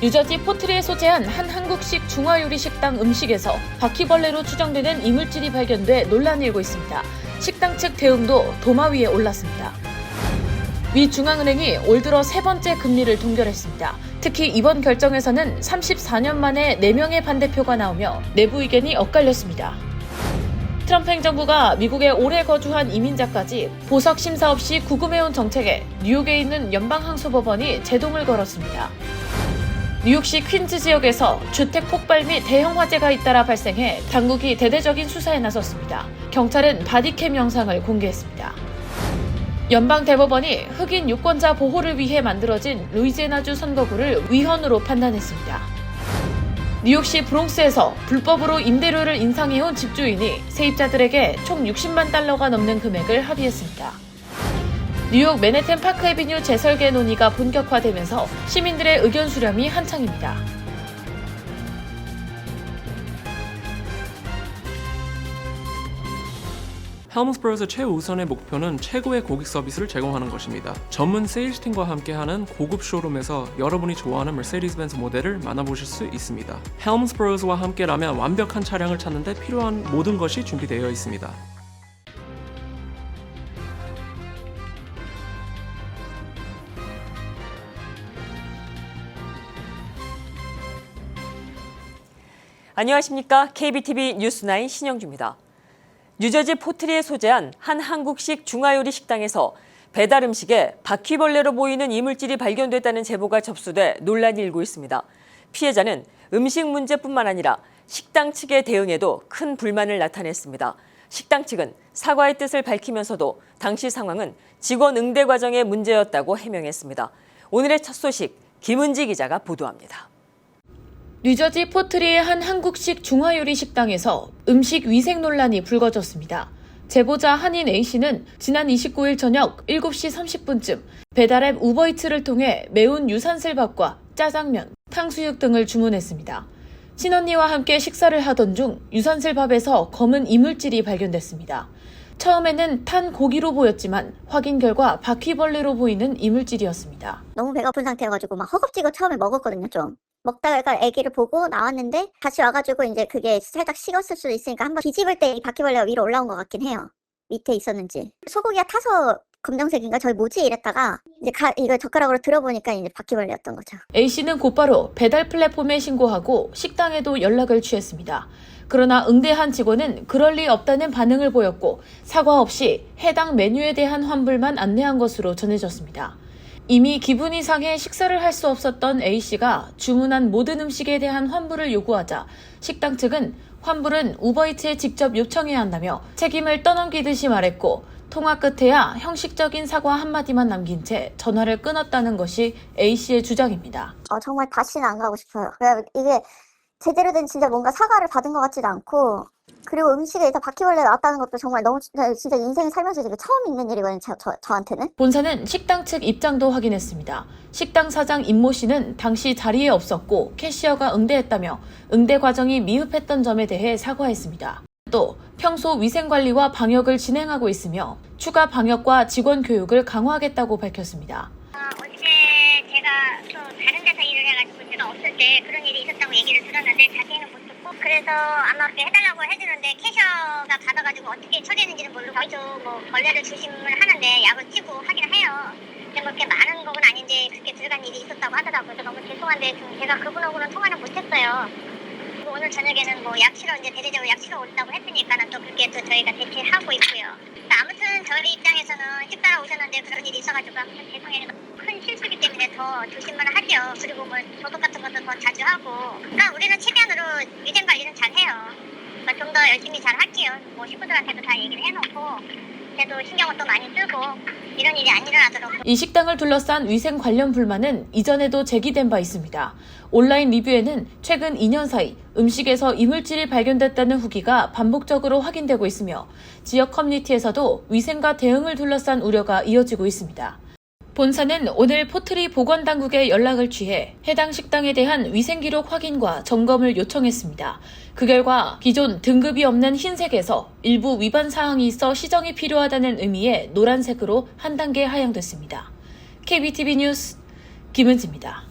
뉴저지 포트리에 소재한 한 한국식 중화요리 식당 음식에서 바퀴벌레로 추정되는 이물질이 발견돼 논란이 일고 있습니다. 식당 측 대응도 도마 위에 올랐습니다. 미 중앙은행이 올 들어 세 번째 금리를 동결했습니다. 특히 이번 결정에서는 34년 만에 4명의 반대표가 나오며 내부 의견이 엇갈렸습니다. 트럼프 행정부가 미국에 오래 거주한 이민자까지 보석 심사 없이 구금해온 정책에 뉴욕에 있는 연방항소법원이 제동을 걸었습니다. 뉴욕시 퀸즈 지역에서 주택 폭발 및 대형 화재가 잇따라 발생해 당국이 대대적인 수사에 나섰습니다. 경찰은 바디캠 영상을 공개했습니다. 연방대법원이 흑인 유권자 보호를 위해 만들어진 루이지애나주 선거구를 위헌으로 판단했습니다. 뉴욕시 브롱스에서 불법으로 임대료를 인상해온 집주인이 세입자들에게 총 60만 달러가 넘는 금액을 합의했습니다. 뉴욕 맨해튼 파크 애비뉴 재설계 논의가 본격화되면서 시민들의 의견 수렴이 한창입니다. 헬문스버그의 최우선의 목표는 최고의 고객 서비스를 제공하는 것입니다. 전문 세일즈팀과 함께하는 고급 쇼룸에서 여러분이 좋아하는 머세디스 벤츠 모델을 만나보실 수 있습니다. 헬문스버그와 함께라면 완벽한 차량을 찾는 데 필요한 모든 것이 준비되어 있습니다. 안녕하십니까. KBTV 뉴스9 신영주입니다. 뉴저지 포트리에 소재한 한 한국식 중화요리 식당에서 배달 음식에 바퀴벌레로 보이는 이물질이 발견됐다는 제보가 접수돼 논란이 일고 있습니다. 피해자는 음식 문제뿐만 아니라 식당 측의 대응에도 큰 불만을 나타냈습니다. 식당 측은 사과의 뜻을 밝히면서도 당시 상황은 직원 응대 과정의 문제였다고 해명했습니다. 오늘의 첫 소식 김은지 기자가 보도합니다. 뉴저지 포트리의 한 한국식 중화요리 식당에서 음식 위생 논란이 불거졌습니다. 제보자 한인 A씨는 지난 29일 저녁 7시 30분쯤 배달앱 우버이츠를 통해 매운 유산슬밥과 짜장면, 탕수육 등을 주문했습니다. 친언니와 함께 식사를 하던 중 유산슬밥에서 검은 이물질이 발견됐습니다. 처음에는 탄 고기로 보였지만 확인 결과 바퀴벌레로 보이는 이물질이었습니다. 너무 배가 고픈 상태여가지고 막 허겁지겁 처음에 먹었거든요, 좀. 먹다가 애기를 보고 나왔는데 다시 와가지고 이제 그게 살짝 식었을 수도 있으니까 한번 뒤집을 때 이 바퀴벌레가 위로 올라온 것 같긴 해요. 밑에 있었는지. 소고기가 타서 검정색인가 저기 뭐지 이랬다가 이제 이걸 젓가락으로 들어보니까 이제 바퀴벌레였던 거죠. A씨는 곧바로 배달 플랫폼에 신고하고 식당에도 연락을 취했습니다. 그러나 응대한 직원은 그럴 리 없다는 반응을 보였고 사과 없이 해당 메뉴에 대한 환불만 안내한 것으로 전해졌습니다. 이미 기분이 상해 식사를 할 수 없었던 A씨가 주문한 모든 음식에 대한 환불을 요구하자 식당 측은 환불은 우버이츠에 직접 요청해야 한다며 책임을 떠넘기듯이 말했고 통화 끝에야 형식적인 사과 한마디만 남긴 채 전화를 끊었다는 것이 A씨의 주장입니다. 정말 다시는 안 가고 싶어요. 이게 제대로 된 진짜 뭔가 사과를 받은 것 같지도 않고 그리고 음식에 일단 바퀴벌레가 나왔다는 것도 정말 너무 진짜 인생 살면서 지금 처음 있는 일이거든요. 저한테는. 본사는 식당 측 입장도 확인했습니다. 식당 사장 임모 씨는 당시 자리에 없었고 캐시어가 응대했다며 응대 과정이 미흡했던 점에 대해 사과했습니다. 또 평소 위생관리와 방역을 진행하고 있으며 추가 방역과 직원 교육을 강화하겠다고 밝혔습니다. 어제 제가 또 다른 데서 일을 해가지고 제가 없을 때 그런 일이 있었다고 얘기를 들었는데 자세히는 못 듣고 그래서 아마 그렇게 해달라고 해주는데 캐셔가 받아가지고 어떻게 처리했는지는 모르고 저희도 뭐 벌레를 조심을 하는데 약을 찌고 하긴 해요. 근데 뭐 그렇게 많은 건 아닌데 그렇게 들어간 일이 있었다고 하더라고요. 너무 죄송한데 좀 제가 그분하고는 통화는 못했어요. 그리고 오늘 저녁에는 뭐 약치러 이제 대대적으로 약치러 온다고 했으니까는 또 그렇게 또 저희가 대체하고 있고요. 아무튼 저희 입장에서는 식사로 오셨는데 그런 일이 있어가지고 아무튼 죄송해요. 큰 실수기 때문에 더 조심을 하죠. 그리고 뭐 소독 같은 것도 더 자주 하고. 그러니까 우리는 최대한으로 위생 관리는 잘 해요. 그러니까 좀 더 열심히 잘 할게요. 뭐 식구들한테도 다 얘기를 해놓고. 그래도 신경을 또 많이 쓰고 이런 일이 안 일어나도록. 이 식당을 둘러싼 위생 관련 불만은 이전에도 제기된 바 있습니다. 온라인 리뷰에는 최근 2년 사이 음식에서 이물질이 발견됐다는 후기가 반복적으로 확인되고 있으며 지역 커뮤니티에서도 위생과 대응을 둘러싼 우려가 이어지고 있습니다. 본사는 오늘 포트리 보건당국에 연락을 취해 해당 식당에 대한 위생기록 확인과 점검을 요청했습니다. 그 결과 기존 등급이 없는 흰색에서 일부 위반 사항이 있어 시정이 필요하다는 의미의 노란색으로 한 단계 하향됐습니다. KBTV 뉴스 김은지입니다.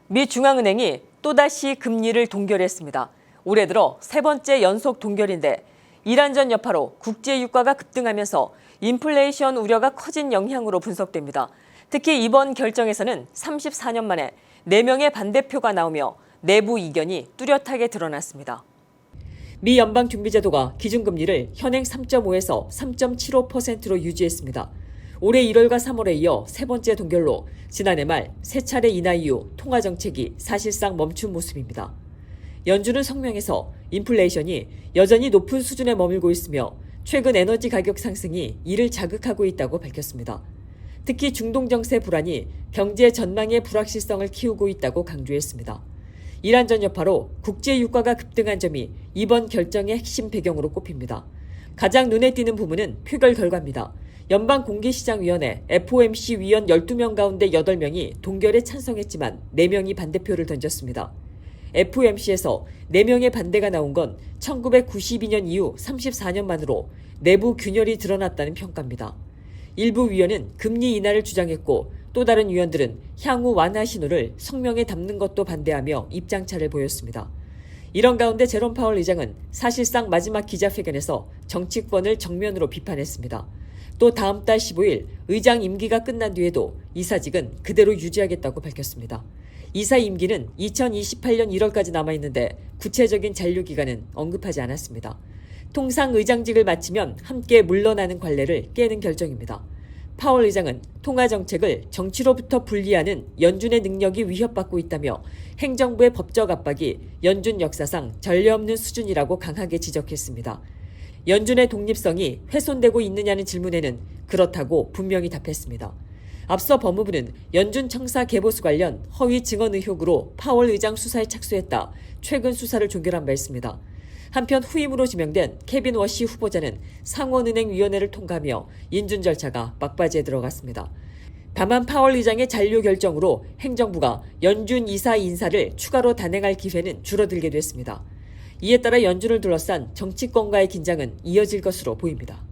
미 중앙은행이 또다시 금리를 동결했습니다. 올해 들어 세 번째 연속 동결인데 이란전 여파로 국제 유가가 급등하면서 인플레이션 우려가 커진 영향으로 분석됩니다. 특히 이번 결정에서는 34년 만에 4명의 반대표가 나오며 내부 이견이 뚜렷하게 드러났습니다. 미 연방준비제도가 기준금리를 현행 3.5에서 3.75%로 유지했습니다. 올해 1월과 3월에 이어 세 번째 동결로 지난해 말 세 차례 인하 이후 통화정책이 사실상 멈춘 모습입니다. 연준은 성명에서 인플레이션이 여전히 높은 수준에 머물고 있으며 최근 에너지 가격 상승이 이를 자극하고 있다고 밝혔습니다. 특히 중동 정세 불안이 경제 전망의 불확실성을 키우고 있다고 강조했습니다. 이란전 여파로 국제 유가가 급등한 점이 이번 결정의 핵심 배경으로 꼽힙니다. 가장 눈에 띄는 부분은 표결 결과입니다. 연방공개시장위원회 FOMC 위원 12명 가운데 8명이 동결에 찬성했지만 4명이 반대표를 던졌습니다. FOMC에서 4명의 반대가 나온 건 1992년 이후 34년 만으로 내부 균열이 드러났다는 평가입니다. 일부 위원은 금리 인하를 주장했고 또 다른 위원들은 향후 완화 신호를 성명에 담는 것도 반대하며 입장차를 보였습니다. 이런 가운데 제롬 파월 의장은 사실상 마지막 기자회견에서 정치권을 정면으로 비판했습니다. 또 다음 달 15일 의장 임기가 끝난 뒤에도 이사직은 그대로 유지하겠다고 밝혔습니다. 이사 임기는 2028년 1월까지 남아있는데 구체적인 잔류기간은 언급하지 않았습니다. 통상 의장직을 마치면 함께 물러나는 관례를 깨는 결정입니다. 파월 의장은 통화정책을 정치로부터 분리하는 연준의 능력이 위협받고 있다며 행정부의 법적 압박이 연준 역사상 전례 없는 수준이라고 강하게 지적했습니다. 연준의 독립성이 훼손되고 있느냐는 질문에는 그렇다고 분명히 답했습니다. 앞서 법무부는 연준 청사 개보수 관련 허위 증언 의혹으로 파월 의장 수사에 착수했다. 최근 수사를 종결한 바 있습니다. 한편 후임으로 지명된 케빈 워시 후보자는 상원은행위원회를 통과하며 인준 절차가 막바지에 들어갔습니다. 다만 파월 의장의 잔류 결정으로 행정부가 연준 이사 인사를 추가로 단행할 기회는 줄어들게 됐습니다. 이에 따라 연준을 둘러싼 정치권과의 긴장은 이어질 것으로 보입니다.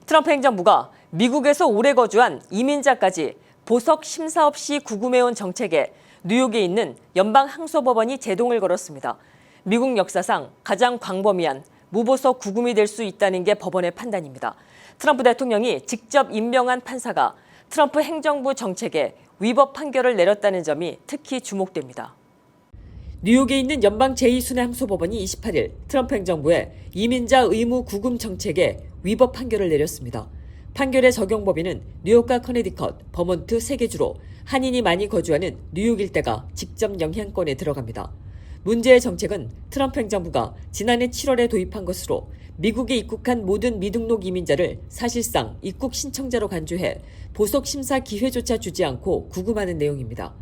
트럼프 행정부가 미국에서 오래 거주한 이민자까지 보석 심사 없이 구금해온 정책에 뉴욕에 있는 연방항소법원이 제동을 걸었습니다. 미국 역사상 가장 광범위한 무보석 구금이 될 수 있다는 게 법원의 판단입니다. 트럼프 대통령이 직접 임명한 판사가 트럼프 행정부 정책에 위법 판결을 내렸다는 점이 특히 주목됩니다. 뉴욕에 있는 연방 제2순회항소법원이 28일 트럼프 행정부의 이민자 의무 구금 정책에 위법 판결을 내렸습니다. 판결의 적용 범위는 뉴욕과 커네디컷, 버몬트 3개 주로 한인이 많이 거주하는 뉴욕 일대가 직접 영향권에 들어갑니다. 문제의 정책은 트럼프 행정부가 지난해 7월에 도입한 것으로 미국에 입국한 모든 미등록 이민자를 사실상 입국 신청자로 간주해 보석 심사 기회조차 주지 않고 구금하는 내용입니다.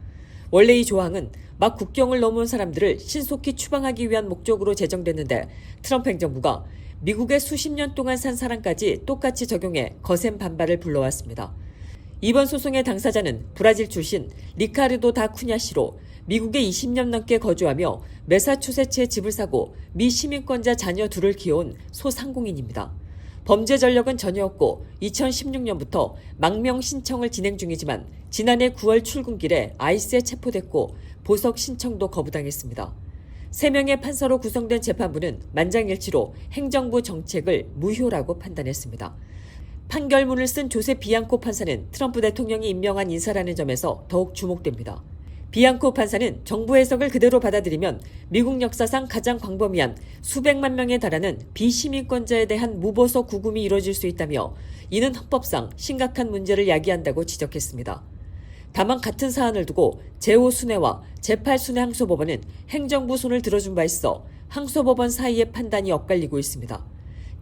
원래 이 조항은 막 국경을 넘은 사람들을 신속히 추방하기 위한 목적으로 제정됐는데 트럼프 행정부가 미국에 수십 년 동안 산 사람까지 똑같이 적용해 거센 반발을 불러왔습니다. 이번 소송의 당사자는 브라질 출신 리카르도 다 쿠냐 씨로 미국에 20년 넘게 거주하며 매사추세츠에 집을 사고 미 시민권자 자녀 둘을 키워온 소상공인입니다. 범죄 전력은 전혀 없고 2016년부터 망명 신청을 진행 중이지만 지난해 9월 출근길에 아이스에 체포됐고 보석 신청도 거부당했습니다. 3명의 판사로 구성된 재판부는 만장일치로 행정부 정책을 무효라고 판단했습니다. 판결문을 쓴 조세 비앙코 판사는 트럼프 대통령이 임명한 인사라는 점에서 더욱 주목됩니다. 비앙코 판사는 정부 해석을 그대로 받아들이면 미국 역사상 가장 광범위한 수백만 명에 달하는 비시민권자에 대한 무보석 구금이 이뤄질 수 있다며 이는 헌법상 심각한 문제를 야기한다고 지적했습니다. 다만 같은 사안을 두고 제5순회와 제8순회 항소법원은 행정부 손을 들어준 바 있어 항소법원 사이의 판단이 엇갈리고 있습니다.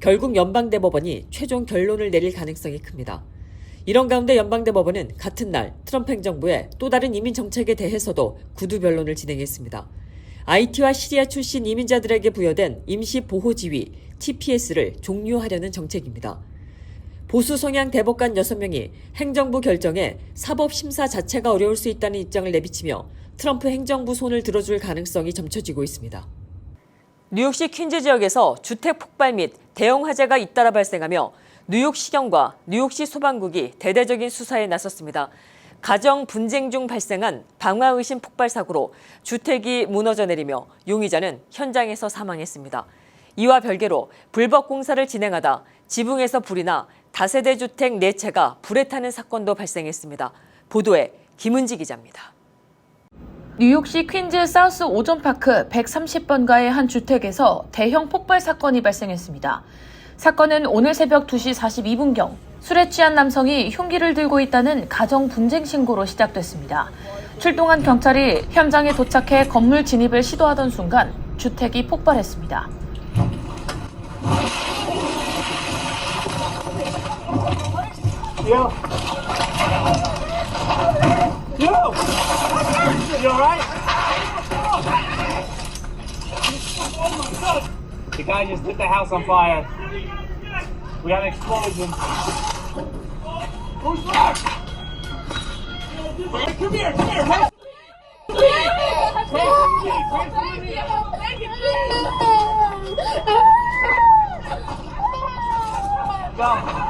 결국 연방대법원이 최종 결론을 내릴 가능성이 큽니다. 이런 가운데 연방대법원은 같은 날 트럼프 행정부의 또 다른 이민 정책에 대해서도 구두 변론을 진행했습니다. IT와 시리아 출신 이민자들에게 부여된 임시 보호 지위 TPS를 종료하려는 정책입니다. 보수 성향 대법관 6명이 행정부 결정에 사법 심사 자체가 어려울 수 있다는 입장을 내비치며 트럼프 행정부 손을 들어줄 가능성이 점쳐지고 있습니다. 뉴욕시 퀸즈 지역에서 주택 폭발 및 대형 화재가 잇따라 발생하며 뉴욕시경과 뉴욕시 소방국이 대대적인 수사에 나섰습니다. 가정 분쟁 중 발생한 방화의심 폭발 사고로 주택이 무너져 내리며 용의자는 현장에서 사망했습니다. 이와 별개로 불법 공사를 진행하다 지붕에서 불이 나 다세대 주택 4채가 불에 타는 사건도 발생했습니다. 보도에 김은지 기자입니다. 뉴욕시 퀸즈 사우스 오존파크 130번가의 한 주택에서 대형 폭발 사건이 발생했습니다. 사건은 오늘 새벽 2시 42분경 술에 취한 남성이 흉기를 들고 있다는 가정 분쟁 신고로 시작됐습니다. 출동한 경찰이 현장에 도착해 건물 진입을 시도하던 순간 주택이 폭발했습니다. You alright? The guy just lit the house on fire. We had an explosion. Who's back? Come here, come here. Go.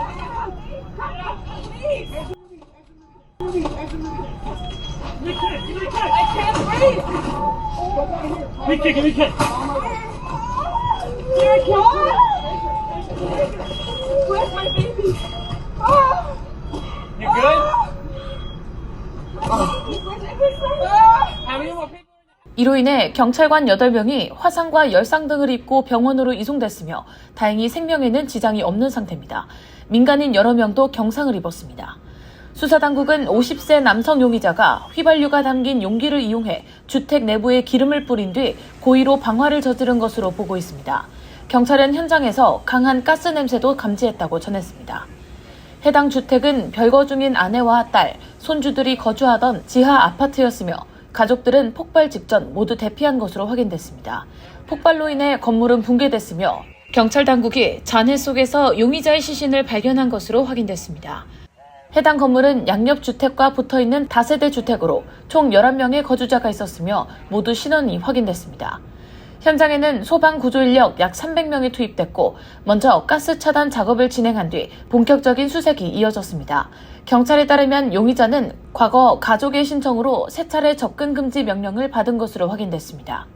Give me kick. Where's my baby? You good? How many more people? 이로 인해 경찰관 8명이 화상과 열상 등을 입고 병원으로 이송됐으며 다행히 생명에는 지장이 없는 상태입니다. 민간인 여러 명도 경상을 입었습니다. 수사당국은 50세 남성 용의자가 휘발유가 담긴 용기를 이용해 주택 내부에 기름을 뿌린 뒤 고의로 방화를 저지른 것으로 보고 있습니다. 경찰은 현장에서 강한 가스 냄새도 감지했다고 전했습니다. 해당 주택은 별거 중인 아내와 딸, 손주들이 거주하던 지하 아파트였으며 가족들은 폭발 직전 모두 대피한 것으로 확인됐습니다. 폭발로 인해 건물은 붕괴됐으며 경찰 당국이 잔해 속에서 용의자의 시신을 발견한 것으로 확인됐습니다. 해당 건물은 양옆주택과 붙어있는 다세대 주택으로 총 11명의 거주자가 있었으며 모두 신원이 확인됐습니다. 현장에는 소방 구조 인력 약 300명이 투입됐고 먼저 가스 차단 작업을 진행한 뒤 본격적인 수색이 이어졌습니다. 경찰에 따르면 용의자는 과거 가족의 신청으로 3차례 접근 금지 명령을 받은 것으로 확인됐습니다.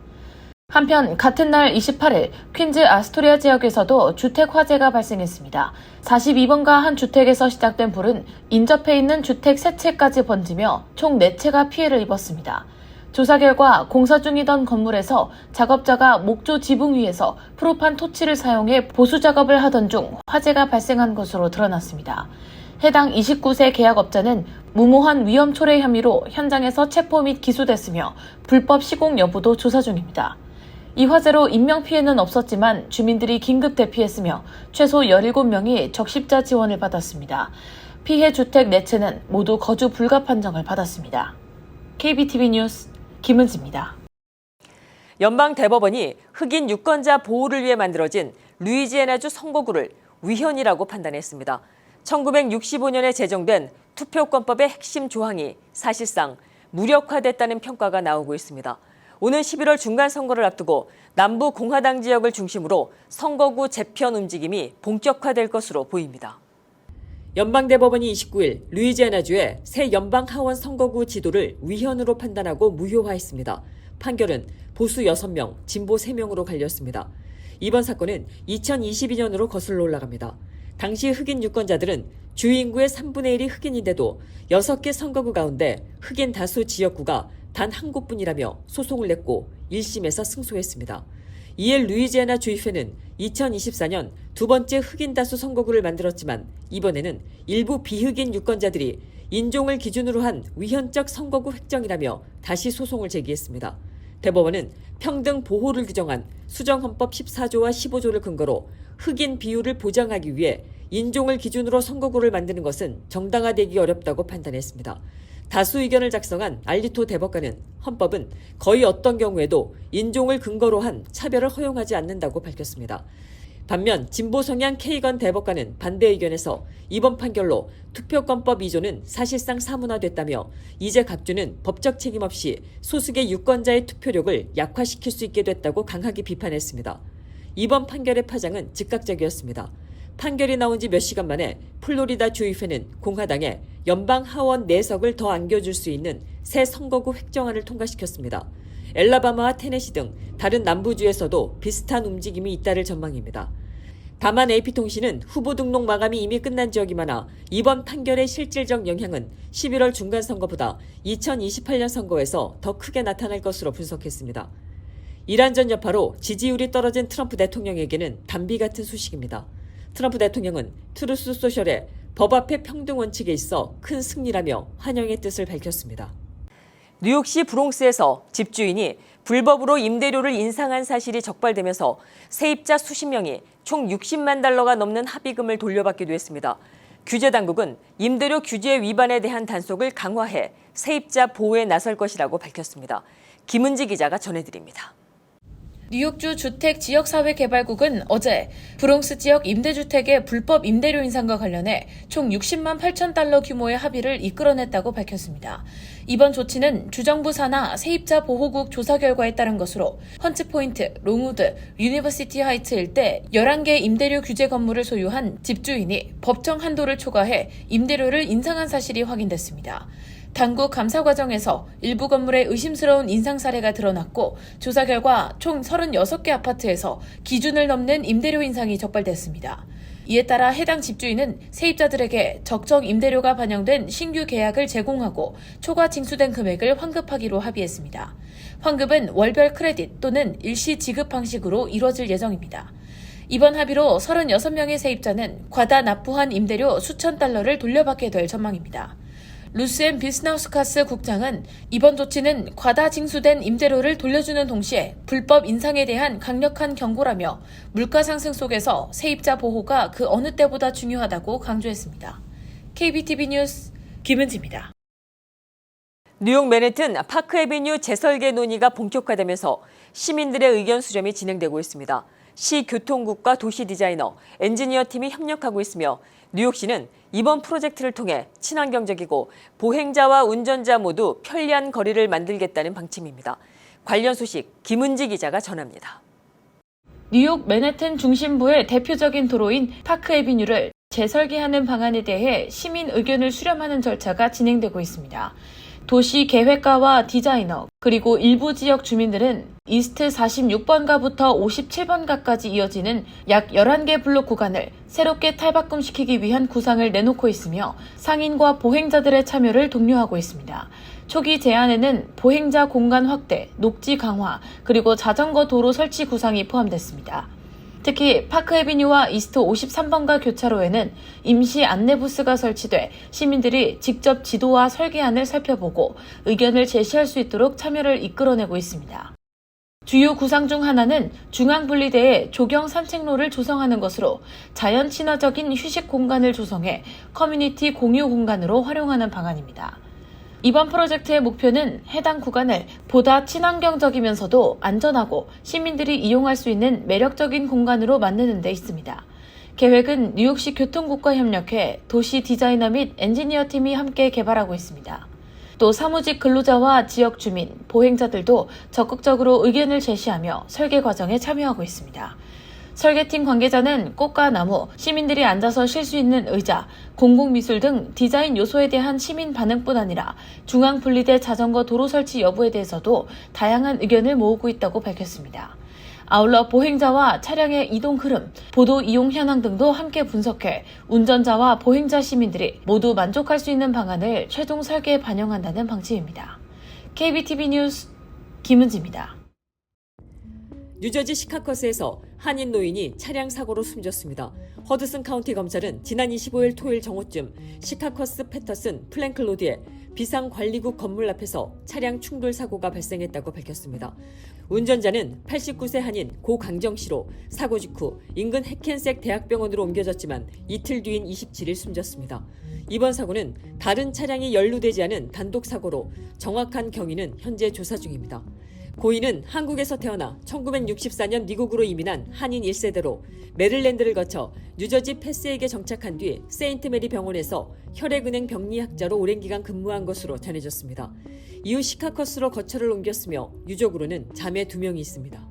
한편 같은 날 28일 퀸즈 아스토리아 지역에서도 주택 화재가 발생했습니다. 42번가 한 주택에서 시작된 불은 인접해 있는 주택 3채까지 번지며 총 4채가 피해를 입었습니다. 조사 결과 공사 중이던 건물에서 작업자가 목조 지붕 위에서 프로판 토치를 사용해 보수 작업을 하던 중 화재가 발생한 것으로 드러났습니다. 해당 29세 계약업자는 무모한 위험 초래 혐의로 현장에서 체포 및 기소됐으며 불법 시공 여부도 조사 중입니다. 이 화재로 인명피해는 없었지만 주민들이 긴급 대피했으며 최소 17명이 적십자 지원을 받았습니다. 피해 주택 4채는 모두 거주 불가 판정을 받았습니다. KBTV 뉴스 김은지입니다. 연방대법원이 흑인 유권자 보호를 위해 만들어진 루이지애나주 선거구를 위헌이라고 판단했습니다. 1965년에 제정된 투표권법의 핵심 조항이 사실상 무력화됐다는 평가가 나오고 있습니다. 오늘 11월 중간선거를 앞두고 남부 공화당 지역을 중심으로 선거구 재편 움직임이 본격화될 것으로 보입니다. 연방대법원이 29일 루이지애나주의 새 연방하원 선거구 지도를 위헌으로 판단하고 무효화했습니다. 판결은 보수 6명, 진보 3명으로 갈렸습니다. 이번 사건은 2022년으로 거슬러 올라갑니다. 당시 흑인 유권자들은 주 인구의 3분의 1이 흑인인데도 6개 선거구 가운데 흑인 다수 지역구가 단 한 곳뿐이라며 소송을 냈고 1심에서 승소했습니다. 이에 루이지애나 주의회는 2024년 두 번째 흑인 다수 선거구를 만들었지만 이번에는 일부 비흑인 유권자들이 인종을 기준으로 한 위헌적 선거구 획정이라며 다시 소송을 제기했습니다. 대법원은 평등 보호를 규정한 수정헌법 14조와 15조를 근거로 흑인 비율을 보장하기 위해 인종을 기준으로 선거구를 만드는 것은 정당화되기 어렵다고 판단했습니다. 다수 의견을 작성한 알리토 대법관은 헌법은 거의 어떤 경우에도 인종을 근거로 한 차별을 허용하지 않는다고 밝혔습니다. 반면 진보 성향 케이건 대법관은 반대 의견에서 이번 판결로 투표권법 2조는 사실상 사문화됐다며 이제 갑주는 법적 책임 없이 소수의 유권자의 투표력을 약화시킬 수 있게 됐다고 강하게 비판했습니다. 이번 판결의 파장은 즉각적이었습니다. 판결이 나온 지 몇 시간 만에 플로리다 주의회는 공화당에 연방 하원 4석을 더 안겨줄 수 있는 새 선거구 획정안을 통과시켰습니다. 엘라바마와 테네시 등 다른 남부주에서도 비슷한 움직임이 잇따를 전망입니다. 다만 AP통신은 후보 등록 마감이 이미 끝난 지역이 많아 이번 판결의 실질적 영향은 11월 중간선거보다 2028년 선거에서 더 크게 나타날 것으로 분석했습니다. 이란전 여파로 지지율이 떨어진 트럼프 대통령에게는 단비 같은 소식입니다. 트럼프 대통령은 트루스 소셜에 법 앞의 평등 원칙에 있어 큰 승리라며 환영의 뜻을 밝혔습니다. 뉴욕시 브롱스에서 집주인이 불법으로 임대료를 인상한 사실이 적발되면서 세입자 수십 명이 총 60만 달러가 넘는 합의금을 돌려받기도 했습니다. 규제 당국은 임대료 규제 위반에 대한 단속을 강화해 세입자 보호에 나설 것이라고 밝혔습니다. 김은지 기자가 전해드립니다. 뉴욕주 주택지역사회개발국은 어제 브롱스 지역 임대주택의 불법 임대료 인상과 관련해 총 60만 8천 달러 규모의 합의를 이끌어냈다고 밝혔습니다. 이번 조치는 주정부 산하 세입자 보호국 조사 결과에 따른 것으로 헌츠포인트, 롱우드, 유니버시티 하이츠 일대 11개 임대료 규제 건물을 소유한 집주인이 법정 한도를 초과해 임대료를 인상한 사실이 확인됐습니다. 당국 감사 과정에서 일부 건물에 의심스러운 인상 사례가 드러났고 조사 결과 총 36개 아파트에서 기준을 넘는 임대료 인상이 적발됐습니다. 이에 따라 해당 집주인은 세입자들에게 적정 임대료가 반영된 신규 계약을 제공하고 초과 징수된 금액을 환급하기로 합의했습니다. 환급은 월별 크레딧 또는 일시 지급 방식으로 이루어질 예정입니다. 이번 합의로 36명의 세입자는 과다 납부한 임대료 수천 달러를 돌려받게 될 전망입니다. 루스앤 비스나우스카스 국장은 이번 조치는 과다 징수된 임대료를 돌려주는 동시에 불법 인상에 대한 강력한 경고라며 물가 상승 속에서 세입자 보호가 그 어느 때보다 중요하다고 강조했습니다. KBTV 뉴스 김은지입니다. 뉴욕 맨해튼 파크 애비뉴 재설계 논의가 본격화되면서 시민들의 의견 수렴이 진행되고 있습니다. 시 교통국과 도시 디자이너, 엔지니어 팀이 협력하고 있으며 뉴욕시는 이번 프로젝트를 통해 친환경적이고 보행자와 운전자 모두 편리한 거리를 만들겠다는 방침입니다. 관련 소식 김은지 기자가 전합니다. 뉴욕 맨해튼 중심부의 대표적인 도로인 파크 애비뉴를 재설계하는 방안에 대해 시민 의견을 수렴하는 절차가 진행되고 있습니다. 도시 계획가와 디자이너, 그리고 일부 지역 주민들은 이스트 46번가부터 57번가까지 이어지는 약 11개 블록 구간을 새롭게 탈바꿈시키기 위한 구상을 내놓고 있으며 상인과 보행자들의 참여를 독려하고 있습니다. 초기 제안에는 보행자 공간 확대, 녹지 강화, 그리고 자전거 도로 설치 구상이 포함됐습니다. 특히 파크 애비뉴와 이스트 53번가 교차로에는 임시 안내부스가 설치돼 시민들이 직접 지도와 설계안을 살펴보고 의견을 제시할 수 있도록 참여를 이끌어내고 있습니다. 주요 구상 중 하나는 중앙 분리대에 조경 산책로를 조성하는 것으로 자연 친화적인 휴식 공간을 조성해 커뮤니티 공유 공간으로 활용하는 방안입니다. 이번 프로젝트의 목표는 해당 구간을 보다 친환경적이면서도 안전하고 시민들이 이용할 수 있는 매력적인 공간으로 만드는 데 있습니다. 계획은 뉴욕시 교통국과 협력해 도시 디자이너 및 엔지니어 팀이 함께 개발하고 있습니다. 또 사무직 근로자와 지역 주민, 보행자들도 적극적으로 의견을 제시하며 설계 과정에 참여하고 있습니다. 설계팀 관계자는 꽃과 나무, 시민들이 앉아서 쉴 수 있는 의자, 공공미술 등 디자인 요소에 대한 시민 반응뿐 아니라 중앙 분리대 자전거 도로 설치 여부에 대해서도 다양한 의견을 모으고 있다고 밝혔습니다. 아울러 보행자와 차량의 이동 흐름, 보도 이용 현황 등도 함께 분석해 운전자와 보행자 시민들이 모두 만족할 수 있는 방안을 최종 설계에 반영한다는 방침입니다. KBTV 뉴스 김은지입니다. 뉴저지 시카커스에서 한인 노인이 차량 사고로 숨졌습니다. 허드슨 카운티 검찰은 지난 25일 토요일 정오쯤 시카커스 패터슨 플랭클 로드의 비상관리국 건물 앞에서 차량 충돌 사고가 발생했다고 밝혔습니다. 운전자는 89세 한인 고강정 씨로 사고 직후 인근 해켄색 대학병원으로 옮겨졌지만 이틀 뒤인 27일 숨졌습니다. 이번 사고는 다른 차량이 연루되지 않은 단독 사고로 정확한 경위는 현재 조사 중입니다. 고인은 한국에서 태어나 1964년 미국으로 이민한 한인 1세대로 메릴랜드를 거쳐 뉴저지 패스에게 정착한 뒤 세인트 메리 병원에서 혈액은행 병리학자로 오랜 기간 근무한 것으로 전해졌습니다. 이후 시카커스로 거처를 옮겼으며 유족으로는 자매 2명이 있습니다.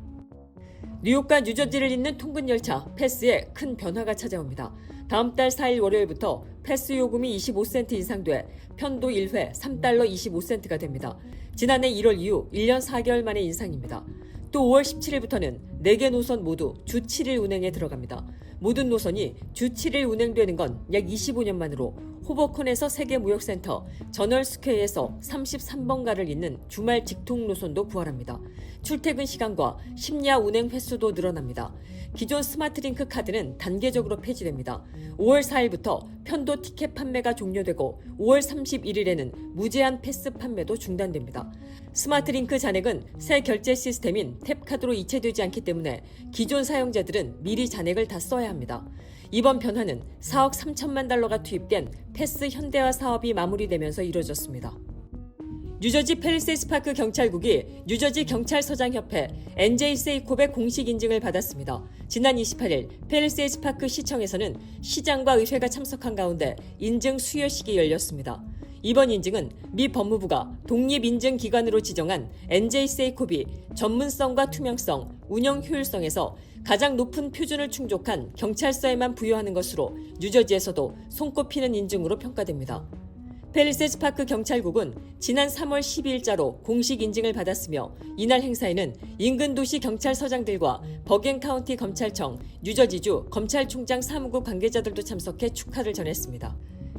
뉴욕과 뉴저지를 잇는 통근 열차 패스에 큰 변화가 찾아옵니다. 다음 달 4일 월요일부터 패스 요금이 25센트 인상돼 편도 1회 3달러 25센트가 됩니다. 지난해 1월 이후 1년 4개월 만의 인상입니다. 또 5월 17일부터는 4개 노선 모두 주 7일 운행에 들어갑니다. 모든 노선이 주 7일 운행되는 건 약 25년 만으로 호버컨에서 세계무역센터, 저널스퀘어에서 33번가를 잇는 주말 직통 노선도 부활합니다. 출퇴근 시간과 심야 운행 횟수도 늘어납니다. 기존 스마트링크 카드는 단계적으로 폐지됩니다. 5월 4일부터 편도 티켓 판매가 종료되고 5월 31일에는 무제한 패스 판매도 중단됩니다. 스마트링크 잔액은 새 결제 시스템인 탭카드로 이체되지 않기 때문에 기존 사용자들은 미리 잔액을 다 써야 합니다. 이번 변화는 4억 3천만 달러가 투입된 패스 현대화 사업이 마무리되면서 이뤄졌습니다. 뉴저지 팰리세이드 파크 경찰국이 뉴저지 경찰서장협회 NJ 세이콥의 공식 인증을 받았습니다. 지난 28일 팰리세이드 파크 시청에서는 시장과 의회가 참석한 가운데 인증 수여식이 열렸습니다. 이번 인증은 미 법무부가 독립인증기관으로 지정한 NJ 세이콥이 전문성과 투명성, 운영 효율성에서 가장 높은 표준을 충족한 경찰서에만 부여하는 것으로 뉴저지에서도 손꼽히는 인증으로 평가됩니다. 팰리세이드 파크 경찰국은 지난 3월 12일자로 공식 인증을 받았으며 이날 행사에는 인근 도시 경찰서장들과 버겐 카운티 검찰청, 뉴저지주 검찰총장 사무국 관계자들도 참석해 축하를 전했습니다.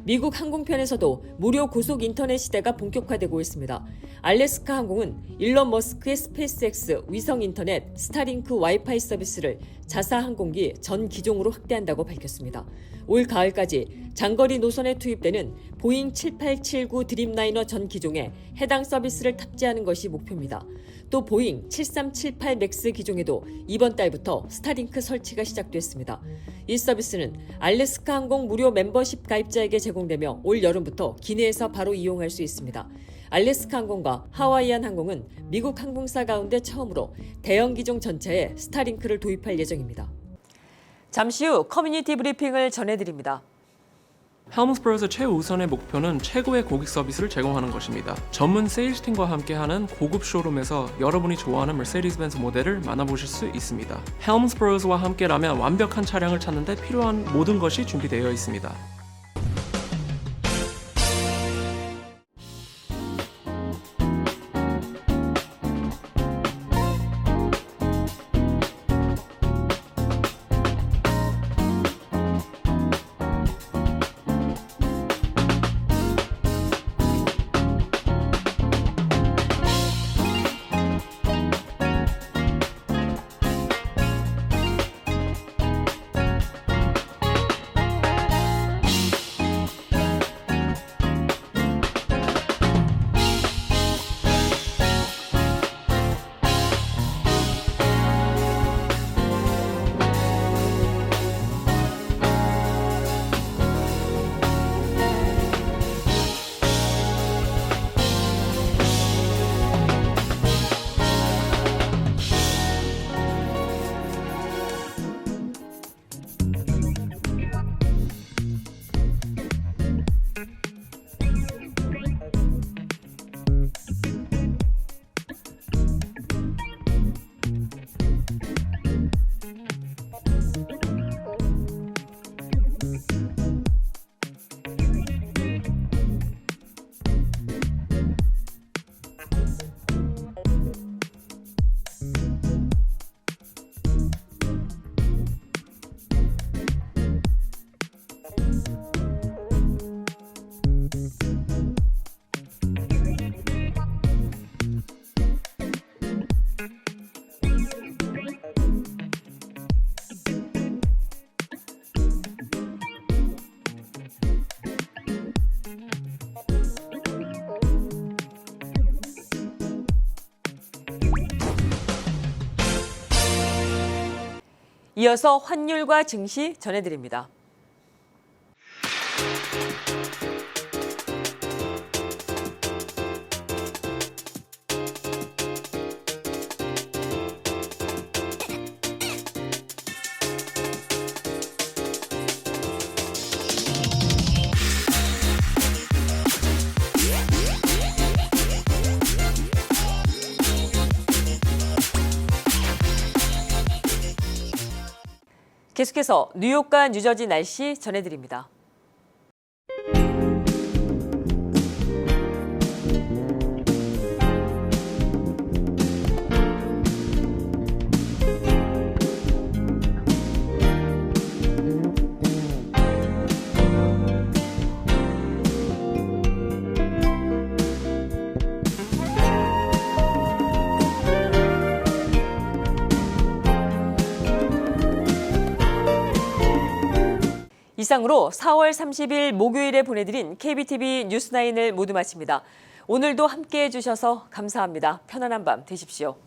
미국 항공편에서도 무료 고속 인터넷 시대가 본격화되고 있습니다. 알래스카 항공은 일론 머스크의 스페이스X 위성 인터넷 스타링크 와이파이 서비스를 자사 항공기 전 기종으로 확대한다고 밝혔습니다. 올 가을까지 장거리 노선에 투입되는 보잉 7879 드림라이너 전 기종에 해당 서비스를 탑재하는 것이 목표입니다. 또 보잉 7378 맥스 기종에도 이번 달부터 스타링크 설치가 시작됐습니다. 이 서비스는 알래스카 항공 무료 멤버십 가입자에게 제공되며 올 여름부터 기내에서 바로 이용할 수 있습니다. 알래스카 항공과 하와이안 항공은 미국 항공사 가운데 처음으로 대형 기종 전차에 스타링크를 도입할 예정입니다. 잠시 후 커뮤니티 브리핑을 전해드립니다. 헬მს브로우스 최우선의 목표는 최고의 고객 서비스를 제공하는 것입니다. 전문 세일즈팀과 함께하는 고급 쇼룸에서 여러분이 좋아하는 머세디스-벤츠 모델을 만나보실 수 있습니다. 헬მს브로우스와 함께라면 완벽한 차량을 찾는 데 필요한 모든 것이 준비되어 있습니다. 이어서 환율과 증시 전해드립니다. 계속해서 뉴욕과 뉴저지 날씨 전해드립니다. 이상으로 4월 30일 목요일에 보내드린 KBTV 뉴스9을 모두 마칩니다. 오늘도 함께해 주셔서 감사합니다. 편안한 밤 되십시오.